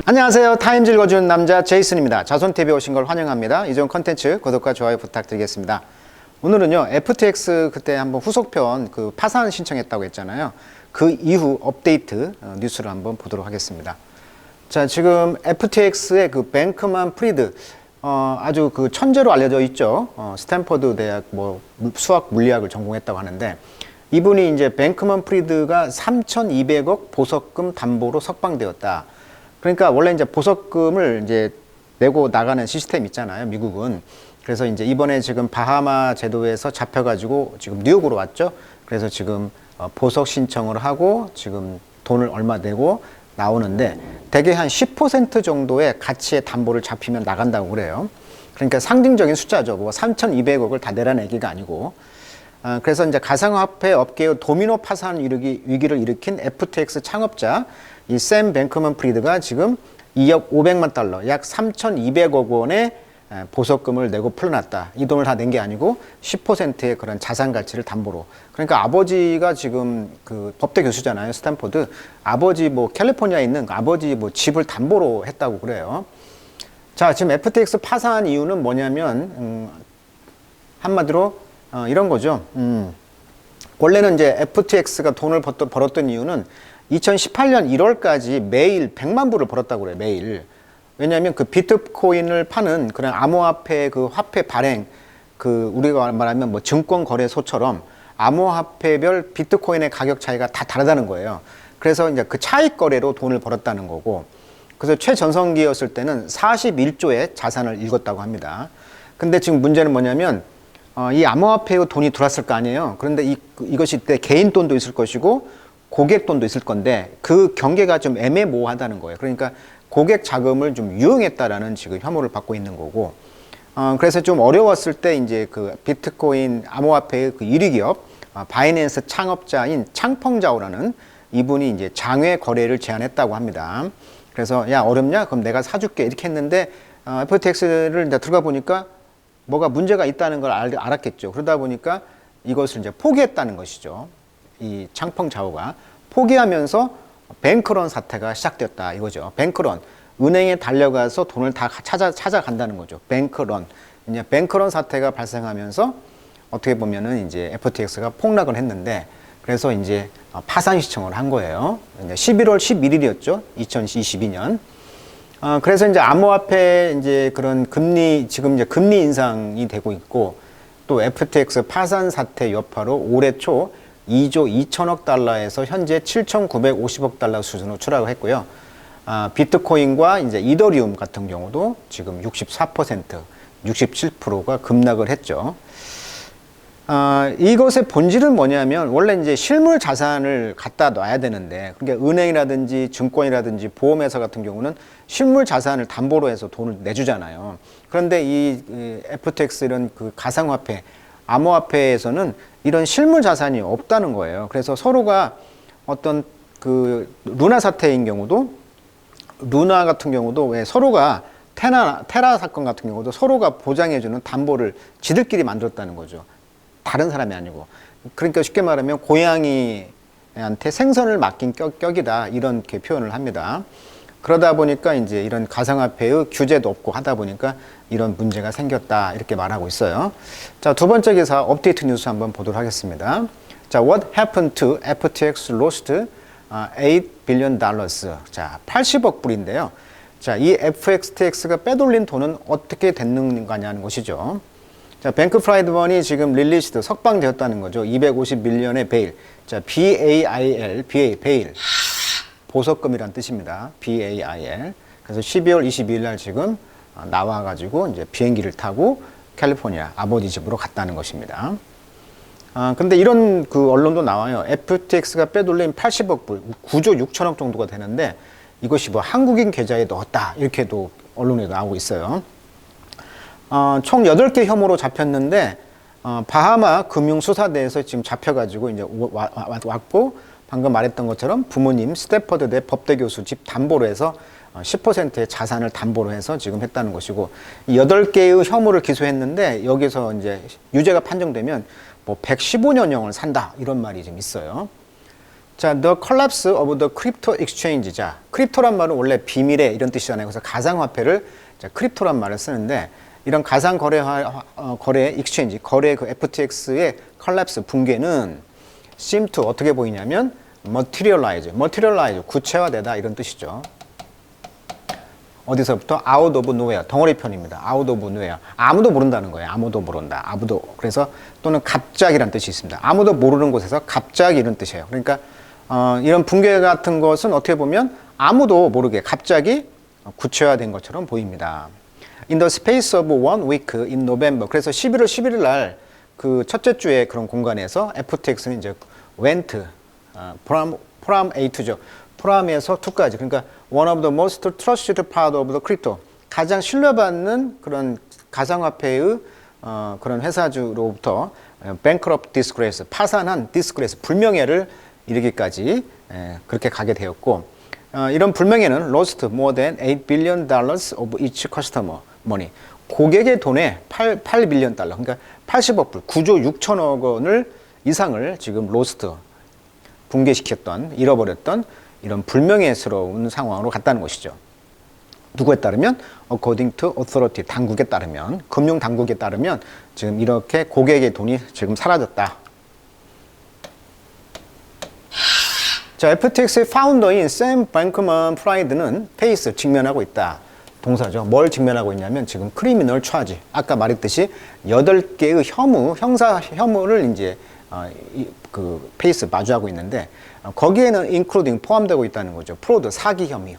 안녕하세요. 타임즈 읽어주는 남자 제이슨입니다. 자손TV에 오신 걸 환영합니다. 이전 컨텐츠 구독과 좋아요 부탁드리겠습니다. 오늘은요, FTX 그때 한번 후속편 그 파산 신청했다고 했잖아요. 그 이후 업데이트 뉴스를 한번 보도록 하겠습니다. 자, 지금 FTX의 그 뱅크만 프리드, 아주 그 천재로 알려져 있죠. 스탠퍼드 대학 뭐 수학 물리학을 전공했다고 하는데, 이분이 이제 뱅크만 프리드가 3,200억 보석금 담보로 석방되었다. 그러니까 원래 이제 보석금을 이제 내고 나가는 시스템 있잖아요, 미국은. 그래서 이제 이번에 지금 바하마 제도에서 잡혀가지고 지금 뉴욕으로 왔죠. 그래서 지금 보석 신청을 하고 지금 돈을 얼마 내고 나오는데 대개 한 10% 정도의 가치의 담보를 잡히면 나간다고 그래요. 그러니까 상징적인 숫자죠. 뭐 3,200억을 다 내라는 얘기가 아니고. 그래서 이제 가상화폐 업계의 도미노 파산 위기를 일으킨 FTX 창업자 이 샘 뱅크먼 프리드가 지금 2억 500만 달러, 약 3,200억 원의 보석금을 내고 풀어놨다. 이 돈을 다 낸 게 아니고 10%의 그런 자산 가치를 담보로. 그러니까 아버지가 지금 그 법대 교수잖아요, 스탠퍼드. 아버지 뭐 캘리포니아에 있는 아버지 뭐 집을 담보로 했다고 그래요. 자, 지금 FTX 파산 이유는 뭐냐면 한마디로 이런 거죠. 원래는 이제 FTX가 돈을 벌었던 이유는 2018년 1월까지 매일 100만 불을 벌었다고 그래요, 매일. 왜냐하면 그 비트코인을 파는 그런 암호화폐 그 화폐 발행, 그 우리가 말하면 뭐 증권거래소처럼 암호화폐별 비트코인의 가격 차이가 다 다르다는 거예요. 그래서 이제 그 차익 거래로 돈을 벌었다는 거고, 그래서 최전성기였을 때는 41조의 자산을 읽었다고 합니다. 근데 지금 문제는 뭐냐면, 이 암호화폐의 돈이 들어왔을 거 아니에요. 그런데 이것이 때 개인 돈도 있을 것이고, 고객 돈도 있을 건데 그 경계가 좀 애매모호하다는 거예요. 그러니까 고객 자금을 좀 유용했다라는 지금 혐오를 받고 있는 거고, 그래서 좀 어려웠을 때 이제 그 비트코인 암호화폐의 그 1위 기업 바이낸스 창업자인 창펑자오라는 이분이 이제 장외 거래를 제안했다고 합니다. 그래서 야, 어렵냐? 그럼 내가 사줄게 이렇게 했는데 FTX를 이제 들어가 보니까 뭐가 문제가 있다는 걸 알았겠죠. 그러다 보니까 이것을 이제 포기했다는 것이죠. 이 창펑자오가 포기하면서 뱅크런 사태가 시작됐다 이거죠. 뱅크런, 은행에 달려가서 돈을 다 찾아간다는 거죠. 뱅크런. 이제 뱅크런 사태가 발생하면서 어떻게 보면은 이제 FTX가 폭락을 했는데, 그래서 이제 파산 신청을 한 거예요. 이제 11월 11일이었죠. 2022년. 그래서 이제 암호화폐 이제 그런 지금 이제 금리 인상이 되고 있고, 또 FTX 파산 사태 여파로 올해 초 2조 2천억 달러에서 현재 7,950억 달러 수준으로 추락을 했고요. 비트코인과 이제 이더리움 같은 경우도 지금 64%, 67%가 급락을 했죠. 이것의 본질은 뭐냐면 원래 이제 실물 자산을 갖다 놔야 되는데, 그러니까 은행이라든지 증권이라든지 보험회사 같은 경우는 실물 자산을 담보로 해서 돈을 내주잖아요. 그런데 이 FTX 이런 그 가상화폐, 암호화폐에서는 이런 실물 자산이 없다는 거예요. 그래서 서로가 어떤 그 루나 사태인 경우도, 루나 같은 경우도 왜 서로가 테라 사건 같은 경우도 서로가 보장해주는 담보를 지들끼리 만들었다는 거죠. 다른 사람이 아니고. 그러니까 쉽게 말하면 고양이한테 생선을 맡긴 격이다, 이렇게 표현을 합니다. 그러다 보니까 이제 이런 가상화폐의 규제도 없고 하다 보니까 이런 문제가 생겼다, 이렇게 말하고 있어요. 자, 두 번째 기사 업데이트 뉴스 한번 보도록 하겠습니다. 자, What happened to FTX lost $8 billion? 자, 80억 불인데요. 자, 이 FTX가 빼돌린 돈은 어떻게 됐는가냐는 것이죠. 자, 뱅크 프라이드먼이 지금 릴리스드 석방되었다는 거죠. 250밀리언의 베일. 자, BAIL, 베일. 보석금이란 뜻입니다. BAIL. 그래서 12월 22일 날 지금 나와가지고 이제 비행기를 타고 캘리포니아 아버지 집으로 갔다는 것입니다. 근데 이런 그 언론도 나와요. FTX가 빼돌린 80억 불, 9조 6천억 정도가 되는데 이것이 뭐 한국인 계좌에 넣었다, 이렇게도 언론에 나오고 있어요. 총 8개 혐오로 잡혔는데 바하마 금융수사대에서 지금 잡혀가지고 이제 왔고, 방금 말했던 것처럼 부모님 스탠퍼드대 법대 교수 집 담보로 해서 10%의 자산을 담보로 해서 지금 했다는 것이고, 8개의 혐오를 기소했는데 여기서 이제 유죄가 판정되면 뭐 115년형을 산다, 이런 말이 좀 있어요. 자, the collapse of the crypto exchange. 자, 크립토란 말은 원래 비밀의 이런 뜻이잖아요. 그래서 가상화폐를 자, 크립토란 말을 쓰는데 이런 가상 거래 exchange, 거래 그 FTX의 collapse 붕괴는 seem to 어떻게 보이냐면 materialize, 구체화되다 이런 뜻이죠. 어디서부터? out of nowhere, 덩어리편입니다. out of nowhere. 아무도 모른다는 거예요. 아무도 모른다. 아무도. 그래서 또는 갑자기란 뜻이 있습니다. 아무도 모르는 곳에서 갑자기 이런 뜻이에요. 그러니까 이런 붕괴 같은 것은 어떻게 보면 아무도 모르게 갑자기 구체화된 것처럼 보입니다. In the space of 1 week in November. 그래서 11월 11일 날 그 첫째 주에 그런 공간에서 FTX는 이제 went from A to죠. from에서 to까지. 그러니까 one of the most trusted part of the crypto. 가장 신뢰받는 그런 가상화폐의 그런 회사주로부터 bankrupt disgrace, 파산한 disgrace, 불명예를 이르기까지 그렇게 가게 되었고 이런 불명예는 lost more than $8 billion of each customer money. 고객의 돈에 8 빌리언 달러, 그러니까 80억 불, 9조 6천억 원을 이상을 지금 lost, 붕괴시켰던, 잃어버렸던 이런 불명예스러운 상황으로 갔다는 것이죠. 누구에 따르면 according to authority, 당국에 따르면, 금융 당국에 따르면 지금 이렇게 고객의 돈이 지금 사라졌다. 자, FTX의 파운더인 샘 방크먼-프라이드는 페이스 직면하고 있다. 동사죠. 뭘 직면하고 있냐면 지금 크리미널 차지. 아까 말했듯이 8개의 형사 혐의를 이제 그 페이스 마주하고 있는데 거기에는 including 포함되고 있다는 거죠. 프로드 사기 혐의.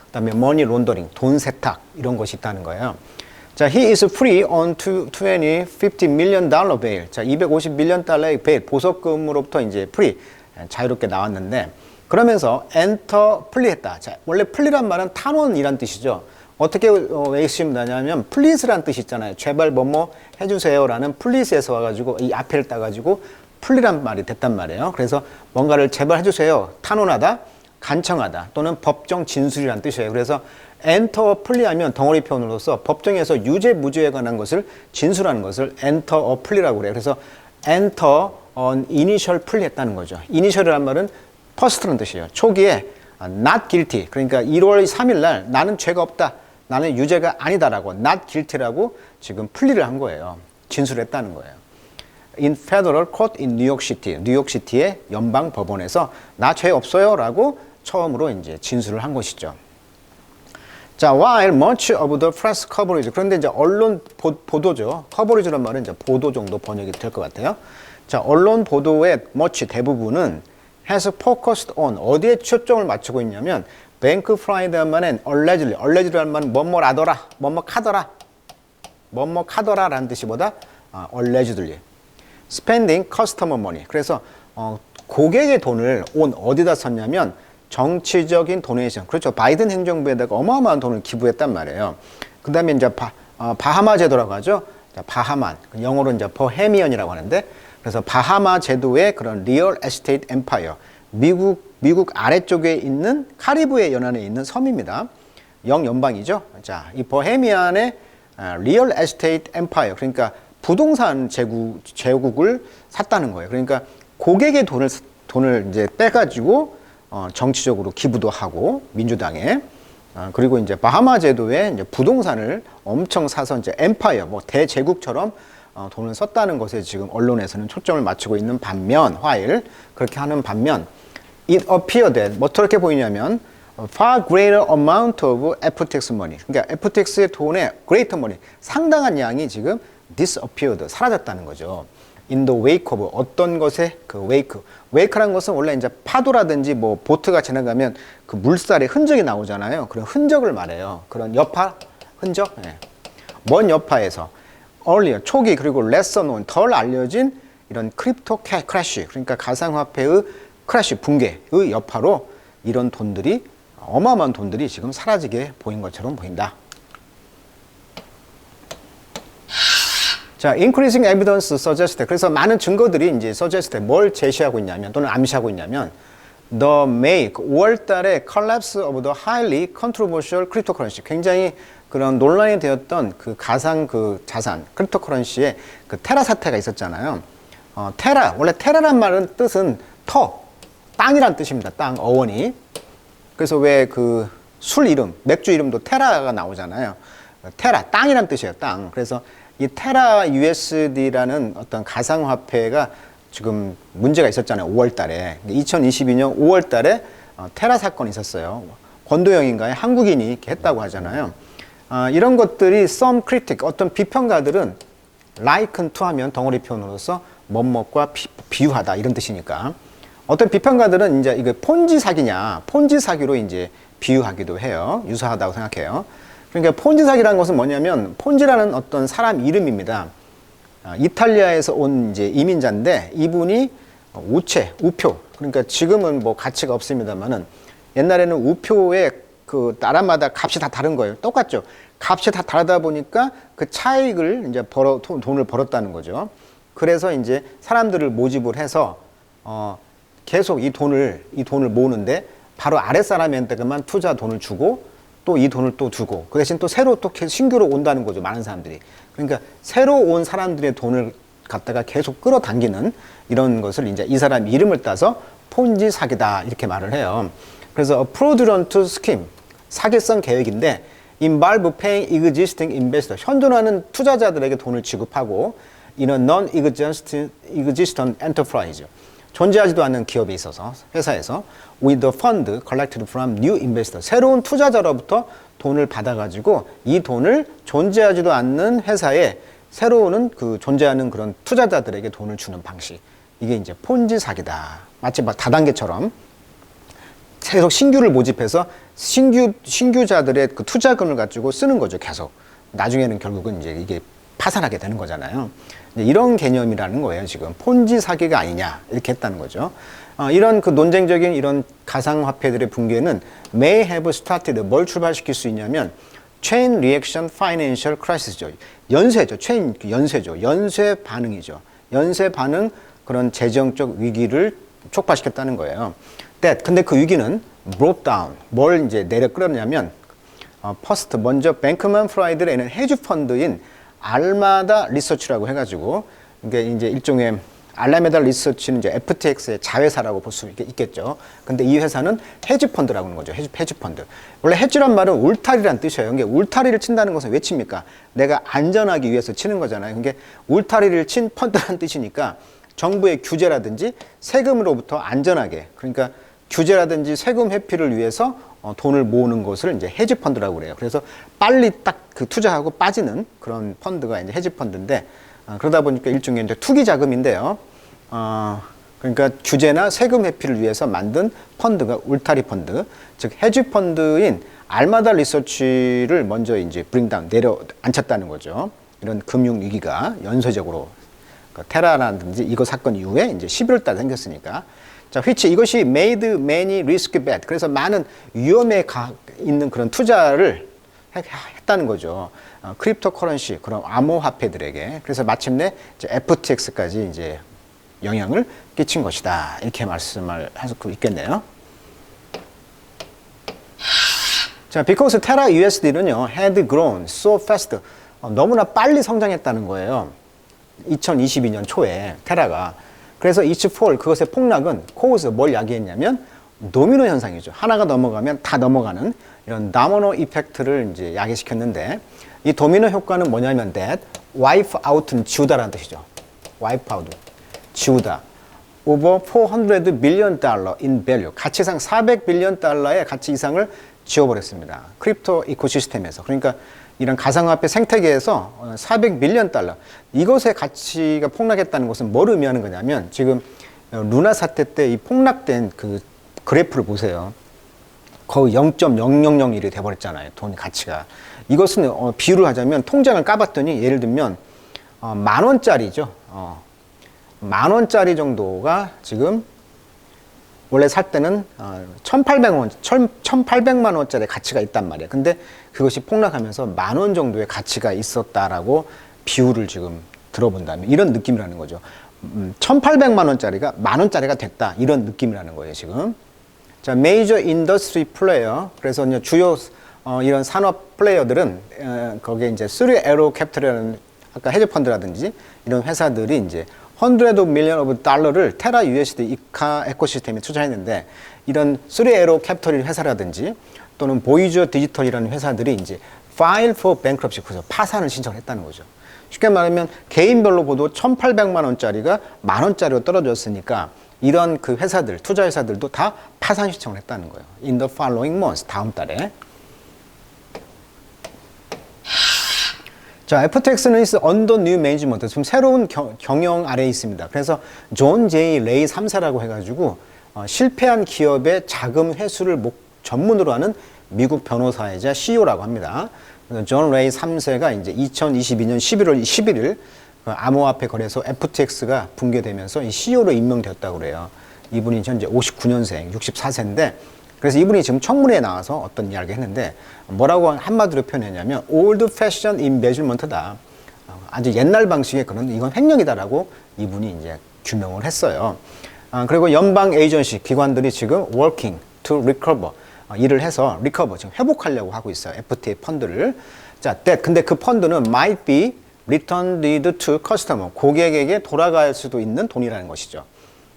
그다음에 머니 론더링, 돈 세탁 이런 것이 있다는 거예요. 자, he is free on 50 million dollar bail. 자, 250 밀리언 달러의 베일 보석금으로부터 이제 free 자유롭게 나왔는데 그러면서 enter 플리했다. 자, 원래 플리란 말은 탄원이란 뜻이죠. 어떻게 외우시면 되냐면 please란 뜻이 있잖아요. 제발 뭐뭐 해주세요라는 please에서 와가지고 이 앞에를 따가지고 플리란 말이 됐단 말이에요. 그래서 뭔가를 제발 해주세요. 탄원하다, 간청하다 또는 법정 진술이란 뜻이에요. 그래서 enter 플리하면 덩어리편으로서 법정에서 유죄 무죄에 관한 것을 진술하는 것을 enter a ple라고 그래요. 그래서 enter an initial plea 했다는 거죠. initial이란 말은 first라는 뜻이에요. 초기에 not guilty. 그러니까 1월 3일 날 나는 죄가 없다. 나는 유죄가 아니다라고 not guilty라고 지금 플리를 한 거예요. 진술했다는 거예요. In federal court in New York City. 뉴욕시티의 연방 법원에서 나 죄 없어요라고 처음으로 이제 진술을 한 것이죠. 자, while much of the press coverage. 그런데 이제 언론 보도죠. coverage란 말은 이제 보도 정도 번역이 될 것 같아요. 자, 언론 보도의 much 대부분은 has focused on 어디에 초점을 맞추고 있냐면 뱅크 프라이드만은 allegedly라는 말은 뭐뭐라더라, 뭐뭐카더라라는 뜻이보다 allegedly spending customer money. 그래서 고객의 돈을 어디다 썼냐면 정치적인 도네이션. 그렇죠. 바이든 행정부에다가 어마어마한 돈을 기부했단 말이에요. 그 다음에 이제 바하마 제도라고 하죠. 바하만, 영어로 이제 버헤미언이라고 하는데, 그래서 바하마 제도의 그런 리얼 에스테이트 엠파이어, 미국 아래쪽에 있는 카리브해 연안에 있는 섬입니다. 영연방이죠. 자, 이 버헤미안의 리얼 에스테이트 엠파이어, 그러니까 부동산 제국을 샀다는 거예요. 그러니까 고객의 돈을 이제 빼가지고 정치적으로 기부도 하고 민주당에 그리고 이제 바하마 제도에 이제 부동산을 엄청 사서 이제 엠파이어, 뭐 대제국처럼 돈을 썼다는 것에 지금 언론에서는 초점을 맞추고 있는 반면, while 그렇게 하는 반면, it appeared that 어떻게 보이냐면 far greater amount of FTX money. 그러니까 FTX의 돈의 greater money, 상당한 양이 지금 disappeared, 사라졌다는 거죠. In the wake of 어떤 것의 그 wake라는 것은 원래 이제 파도라든지 뭐 보트가 지나가면 그 물살의 흔적이 나오잖아요. 그런 흔적을 말해요. 그런 여파, 흔적. 네. 먼 여파에서 earlier, 초기, 그리고 lesser known, 덜 알려진 이런 크립토 크래쉬, 그러니까 가상화폐의 크래쉬, 붕괴의 여파로 이런 돈들이, 어마어마한 돈들이 지금 사라지게 보인 것처럼 보인다. 자, increasing evidence suggests. 그래서 많은 증거들이 이제 suggest, 뭘 제시하고 있냐면, 또는 암시하고 있냐면, the May, 5월 달에 collapse of the highly controversial cryptocurrency. 굉장히 그런 논란이 되었던 그 가상 그 자산, 크립토커런시의 그 테라 사태가 있었잖아요. 테라, 원래 테라란 말은 뜻은 땅이란 뜻입니다. 땅, 어원이. 그래서 왜 그 술 이름, 맥주 이름도 테라가 나오잖아요. 테라, 땅이란 뜻이에요, 땅. 그래서 이 테라 USD라는 어떤 가상화폐가 지금 문제가 있었잖아요, 5월 달에. 2022년 5월 달에 테라 사건이 있었어요. 권도영인가요? 한국인이 이렇게 했다고 하잖아요. 이런 것들이 some critic, 어떤 비평가들은 liken to 하면 덩어리 표현으로서 뭐뭐과 비유하다 이런 뜻이니까 어떤 비평가들은 이제 이게 폰지 사기냐, 폰지 사기로 이제 비유하기도 해요. 유사하다고 생각해요. 그러니까 폰지 사기라는 것은 뭐냐면 폰지라는 어떤 사람 이름입니다. 이탈리아에서 온 이제 이민자인데 이분이 우체, 우표. 그러니까 지금은 뭐 가치가 없습니다만은 옛날에는 우표의 그 나라마다 값이 다 다른 거예요. 똑같죠. 값이 다 다르다 보니까 그 차익을 이제 돈을 벌었다는 거죠. 그래서 이제 사람들을 모집을 해서 계속 이 돈을 모으는데 바로 아랫사람한테만 투자 돈을 주고 또 이 돈을 또 두고 그 대신 또 새로 또 신규로 온다는 거죠. 많은 사람들이. 그러니까 새로 온 사람들의 돈을 갖다가 계속 끌어당기는 이런 것을 이제 이 사람 이름을 따서 폰지 사기다 이렇게 말을 해요. 그래서 a fraudulent scheme, 사기성 계획인데 involve paying existing investor, 현존하는 투자자들에게 돈을 지급하고 in a non-existent enterprise, 존재하지도 않는 기업에 있어서 회사에서 with the fund collected from new investor, 새로운 투자자로부터 돈을 받아가지고 이 돈을 존재하지도 않는 회사에 새로운 그 존재하는 그런 투자자들에게 돈을 주는 방식, 이게 이제 폰지 사기다. 마치 막 다단계처럼 계속 신규를 모집해서 신규자들의 그 투자금을 가지고 쓰는 거죠. 계속 나중에는 결국은 이제 이게 파산하게 되는 거잖아요. 이런 개념이라는 거예요. 지금 폰지 사기가 아니냐 이렇게 했다는 거죠. 이런 그 논쟁적인 이런 가상화폐들의 붕괴는 may have started, 뭘 출발시킬 수 있냐면 chain reaction financial crisis죠. 연쇄죠. 체인 연쇄죠. 연쇄 반응이죠. 연쇄 반응 그런 재정적 위기를 촉발시켰다는 거예요. 근데 그 위기는 brought down, 뭘 이제 내려 끌었냐면 first 먼저 뱅크만 프라이드라는 헤지 펀드인 알마다 리서치라고 해가지고 이게 이제 일종의 알라메다 리서치는 이제 FTX의 자회사라고 볼 수 있겠죠. 근데 이 회사는 헤지 펀드라고 하는 거죠. 헤지 펀드. 원래 헤지란 말은 울타리란 뜻이에요. 그러니까 울타리를 친다는 것은 왜 칩니까? 내가 안전하기 위해서 치는 거잖아요. 그러니까 울타리를 친 펀드란 뜻이니까 정부의 규제라든지 세금으로부터 안전하게, 그러니까 규제라든지 세금 회피를 위해서 돈을 모으는 것을 이제 헤지 펀드라고 그래요. 그래서 빨리 딱 그 투자하고 빠지는 그런 펀드가 이제 헤지 펀드인데 그러다 보니까 일종의 이제 투기 자금인데요. 그러니까 규제나 세금 회피를 위해서 만든 펀드가 울타리 펀드, 즉 헤지 펀드인 알마다 리서치를 먼저 이제 브링다운 내려 앉혔다는 거죠. 이런 금융 위기가 연쇄적으로 테라라든지 이거 사건 이후에 이제 11월 달에 생겼으니까. 자, 이것이 made many risk bet. 그래서 많은 위험에 있는 그런 투자를 했다는 거죠. 크립토 커런시, 그런 암호화폐들에게. 그래서 마침내 이제 FTX까지 이제 영향을 끼친 것이다. 이렇게 말씀을 할 수 있겠네요. 자, because Terra USD는요, had grown so fast. 너무나 빨리 성장했다는 거예요. 2022년 초에 테라가. 그래서 its fall, 그것의 폭락은 cause, 뭘 야기했냐면 도미노 현상이죠. 하나가 넘어가면 다 넘어가는 이런 다모노 이펙트를 이제 야기시켰는데 이 도미노 효과는 뭐냐면 that wipe out는 지우다라는 뜻이죠. wipe out, 지우다. over 400 billion dollar in value, 가치상 400 빌리언 달러의 가치 이상을 지워버렸습니다. 크립토 이코시스템에서. 그러니까 이런 가상화폐 생태계에서 400 빌리언 달러, 이것의 가치가 폭락했다는 것은 뭘 의미하는 거냐면 지금 루나 사태 때 이 폭락된 그 그래프를 보세요. 거의 0.0001이 돼버렸잖아요. 돈 가치가. 이것은 비유를 하자면 통장을 까봤더니 예를 들면 10,000원짜리죠. 10,000원짜리 정도가 지금 원래 살 때는 1,800만 원짜리 가치가 있단 말이에요. 근데 그것이 폭락하면서 10,000원 정도의 가치가 있었다라고 비유를 지금 들어본다면 이런 느낌이라는 거죠. 1,800만 원짜리가 10,000원짜리가 됐다. 이런 느낌이라는 거예요, 지금. 자, 메이저 인더스트리 플레이어. 그래서 이제 주요 이런 산업 플레이어들은 거기에 이제 3 에로 캐피털이라는 아까 헤지 펀드라든지 이런 회사들이 이제 100 million of 달러를 테라 USD 이카 에코시스템에 투자했는데 이런 3에로 캐피털 회사라든지 또는 보이저 디지털이라는 회사들이 이제 file for bankruptcy, 그래서 파산을 신청했다는 거죠. 쉽게 말하면 개인별로 보도 1,800만 원짜리가 10,000원짜리로 떨어졌으니까 이런 그 회사들, 투자 회사들도 다 파산 신청을 했다는 거예요. In the following months, 다음 달에. 자, FTX는 under new management, 지금 새로운 경영 아래에 있습니다. 그래서 존 제이 레이 3세라고 해가지고 실패한 기업의 자금 회수를 전문으로 하는 미국 변호사이자 CEO라고 합니다. 존 레이 3세가 이제 2022년 11월 11일 암호화폐 거래소 FTX가 붕괴되면서 이 CEO로 임명되었다고 그래요. 이분이 현재 59년생, 64세인데 그래서 이분이 지금 청문회에 나와서 어떤 이야기를 했는데 뭐라고 한마디로 표현했냐면 old fashioned in measurement다. 아주 옛날 방식의 그런 이건 횡령이다라고 이분이 이제 규명을 했어요. 그리고 연방 에이전시 기관들이 지금 working to recover 일을 해서 recover 지금 회복하려고 하고 있어요. FTA 펀드를. 자, 근데 그 펀드는 might be returned to customer 고객에게 돌아갈 수도 있는 돈이라는 것이죠.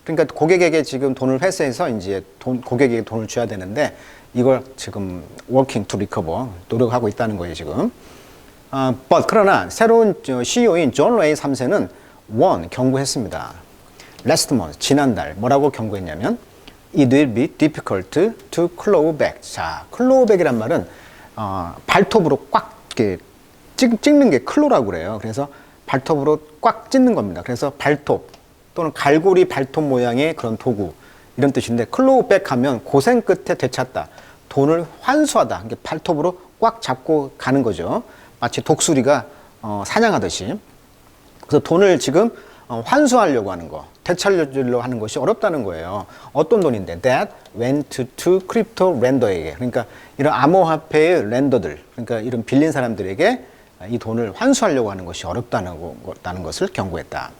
그러니까 고객에게 지금 돈을 회수해서 이제 고객에게 돈을 줘야 되는데 이걸 지금 working to recover 노력하고 있다는 거예요 지금. But 그러나 새로운 CEO인 존 레이 3세는 경고했습니다. Last month 지난달 뭐라고 경고했냐면 It will be difficult to claw back. 자, claw back이란 말은 발톱으로 꽉 이렇게 찍는 게 클로라고 그래요. 그래서 발톱으로 꽉 찢는 겁니다. 그래서 발톱 또는 갈고리 발톱 모양의 그런 도구 이런 뜻인데 클로우백 하면 고생 끝에 되찾다. 돈을 환수하다. 발톱으로 꽉 잡고 가는 거죠. 마치 독수리가 사냥하듯이. 그래서 돈을 지금 환수하려고 하는 거, 되찾으려고 하는 것이 어렵다는 거예요. 어떤 돈인데? That went to crypto lender에게. 그러니까 이런 암호화폐의 렌더들, 그러니까 이런 빌린 사람들에게 이 돈을 환수하려고 하는 것이 어렵다는 것을 경고했다.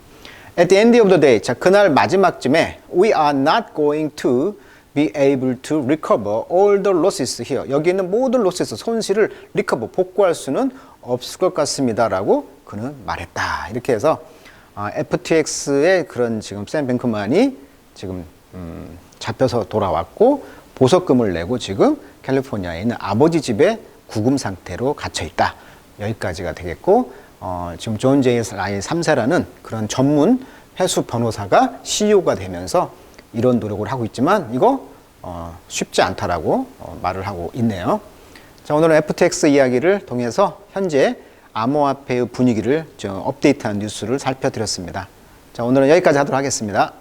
At the end of the day, 자, 그날 마지막쯤에 we are not going to be able to recover all the losses here. 여기 있는 모든 losses, 손실을 recover, 복구할 수는 없을 것 같습니다라고 그는 말했다. 이렇게 해서 FTX의 그런 지금 샘 뱅크만이 지금 잡혀서 돌아왔고 보석금을 내고 지금 캘리포니아에 있는 아버지 집에 구금 상태로 갇혀 있다. 여기까지가 되겠고 지금 존 제이 라이 3세라는 그런 전문 회수 변호사가 CEO가 되면서 이런 노력을 하고 있지만 이거 쉽지 않다라고 말을 하고 있네요. 자, 오늘은 FTX 이야기를 통해서 현재 암호화폐의 분위기를 업데이트한 뉴스를 살펴드렸습니다. 자, 오늘은 여기까지 하도록 하겠습니다.